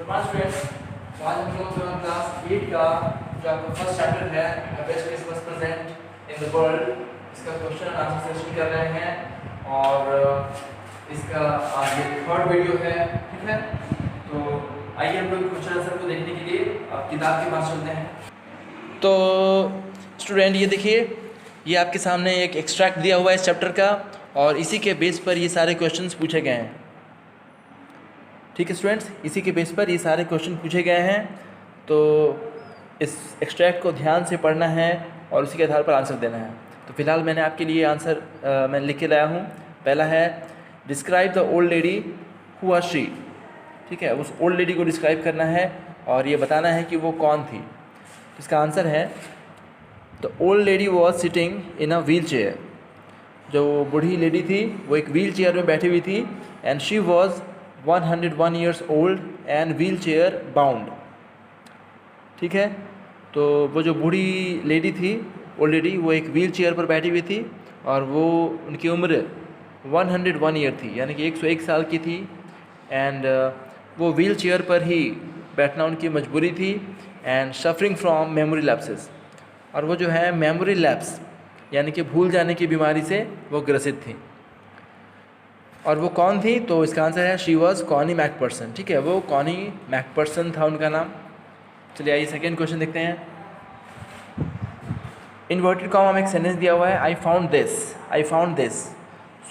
नमस्कार स्टूडेंट्स, तो आज हम लोग क्लास 8 का जो आपका फर्स्ट चैप्टर है best case was present in the world, इसका क्वेश्चन एंड आंसर सेशन कर रहे हैं और इसका आज ये थर्ड वीडियो है। ठीक है, तो आइए हम लोग क्वेश्चन आंसर को देखने के लिए आप किताब के पास चलते हैं। तो स्टूडेंट ये देखिए, ये आपके सामने एक एक्सट्रैक्ट दिया हुआ है इस चैप्टर का और इसी के बेस पर ये सारे क्वेश्चंस पूछे गए हैं। ठीक है स्टूडेंट्स, इसी के बेस पर ये सारे क्वेश्चन पूछे गए हैं, तो इस एक्सट्रैक्ट को ध्यान से पढ़ना है और उसी के आधार पर आंसर देना है। तो फिलहाल मैंने आपके लिए आंसर मैं लिख के लाया हूँ। पहला है describe the old lady who was she. ठीक है, उस ओल्ड लेडी को डिस्क्राइब करना है और ये बताना है कि वो कौन थी। इसका आंसर है the old lady was sitting in a wheel chair. जो बूढ़ी लेडी थी वो एक व्हील चेयर में बैठी हुई थी and she was 101 years old and wheelchair bound। ठीक है, तो वो जो बूढ़ी लेडी थी, ओल्ड लेडी, वो एक व्हील चेयर पर बैठी हुई थी और वो उनकी उम्र 101 ईयर थी, यानी कि 101 साल की थी। एंड वो व्हील चेयर पर ही बैठना उनकी मजबूरी थी and suffering from memory lapses. और वो जो है मेमोरी लैप्स यानी कि भूल जाने की बीमारी से वो ग्रसित थी। और वो कौन थी? तो इसका आंसर है शी वॉज कॉनी मैकपर्सन। ठीक है, वो कॉनी मैकपर्सन था उनका नाम। चलिए आइए सेकेंड क्वेश्चन देखते हैं। इन्वर्टेड कॉमा में एक सेंटेंस दिया हुआ है, I found this.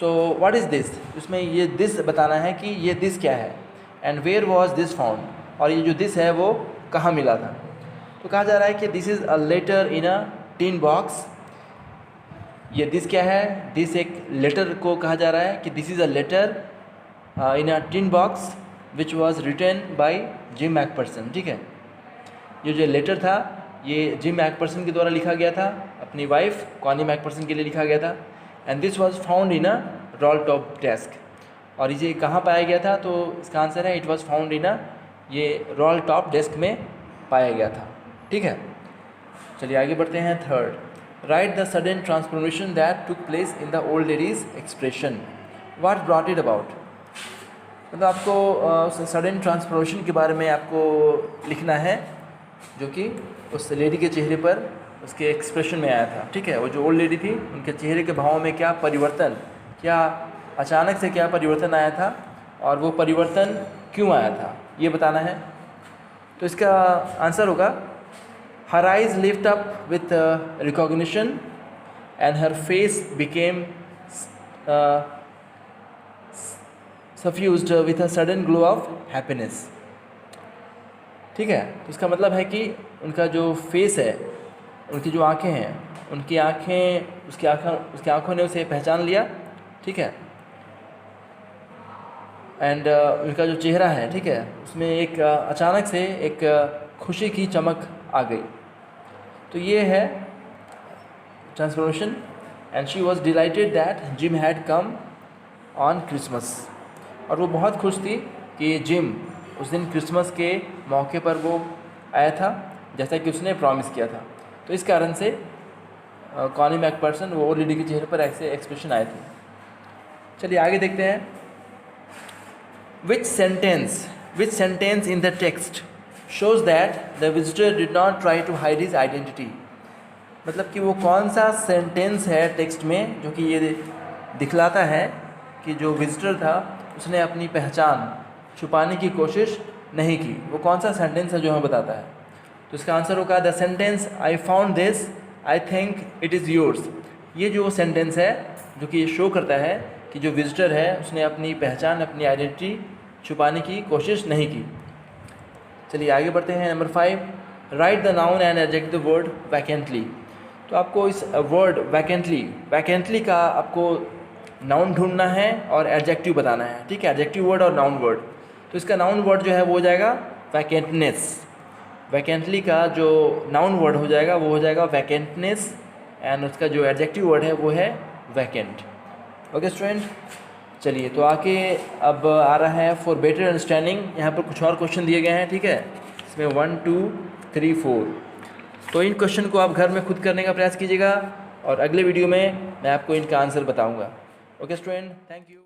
So what is this? उसमें ये दिस बताना है कि ये दिस क्या है and where was this found, और ये जो दिस है वो कहाँ मिला था। तो कहा जा रहा है कि this is a letter in a tin box. ये दिस क्या है? दिस एक लेटर को कहा जा रहा है कि this is a letter in a tin box which was written by Jim McPherson. ठीक है, ये जो लेटर था ये जिम मैकपर्सन के द्वारा लिखा गया था, अपनी वाइफ कॉनी मैकपर्सन के लिए लिखा गया था। And this was found in a role top desk. और इसे कहाँ पाया गया था? तो इसका आंसर है इट वाज फाउंड इन अ ये रोल टॉप डेस्क में पाया गया था। ठीक है, चलिए आगे बढ़ते हैं। Third, right the sudden transformation that took place in the old ladies expression, what brought it about. मतलब आपको सडन ट्रांसफॉर्मेशन के बारे में आपको लिखना है जो कि उस लेडी के चेहरे पर उसके एक्सप्रेशन में आया था। ठीक है, वो जो ओल्ड लेडी थी उनके चेहरे के भावों में क्या परिवर्तन, क्या अचानक से क्या परिवर्तन आया था और वो परिवर्तन क्यों आया था, ये बताना है। तो इसका आंसर होगा her eyes lit up with recognition and her face became suffused with a sudden glow of happiness। ठीक है, तो इसका मतलब है कि उनका जो फेस है, उनकी जो आँखें हैं, उनकी आँखें उसकी आँखों ने उसे पहचान लिया। ठीक है, एंड उनका जो चेहरा है, ठीक है, उसमें एक अचानक से एक खुशी की चमक आ गई। तो ये है transformation. And she was dilated that gym had come on Christmas. और वो बहुत खुश थी कि जिम उस दिन क्रिसमस के मौके पर वो आया था, जैसा कि उसने प्रॉमिस किया था। तो इस कारण से कॉनी मैकपर्सन, वो ओल्ड लेडी के चेहरे पर ऐसे एक्सप्रेशन आए थे। चलिए आगे देखते हैं। विच sentence in the text shows that the visitor did not try to hide his identity। मतलब कि वो कौन सा सेंटेंस है टेक्स्ट में जो कि ये दिखलाता है कि जो विजिटर था उसने अपनी पहचान छुपाने की कोशिश नहीं की। वो कौन सा सेंटेंस है जो हमें बताता है? तो इसका आंसर होगा the sentence I found this, I think it is yours. ये जो सेंटेंस है जो कि ये शो करता है कि जो विजिटर है उसने अपनी पहचान, अपनी आइडेंटिटी छुपाने की कोशिश नहीं की। चलिए आगे बढ़ते हैं। Number 5, right the noun and adjective word vacantly. तो आपको इस वर्ड वैकेंटली का आपको नाउन ढूंढना है और एडजेक्टिव बताना है। ठीक है, एडजेक्टिव वर्ड और नाउन वर्ड। तो इसका नाउन वर्ड जो है वो हो जाएगा वैकेंटनेस। वैकेंटली का जो नाउन वर्ड हो जाएगा वो हो जाएगा वैकेंटनेस एंड उसका जो एडजेक्टिव वर्ड है वो है वैकेंट। ओके स्टूडेंट, चलिए तो आके अब आ रहा है फॉर बेटर अंडरस्टैंडिंग। यहाँ पर कुछ और क्वेश्चन दिए गए हैं। ठीक है, इसमें 1 2 3 4। तो इन क्वेश्चन को आप घर में खुद करने का प्रयास कीजिएगा और अगले वीडियो में मैं आपको इनका आंसर बताऊंगा। Okay student, thank you.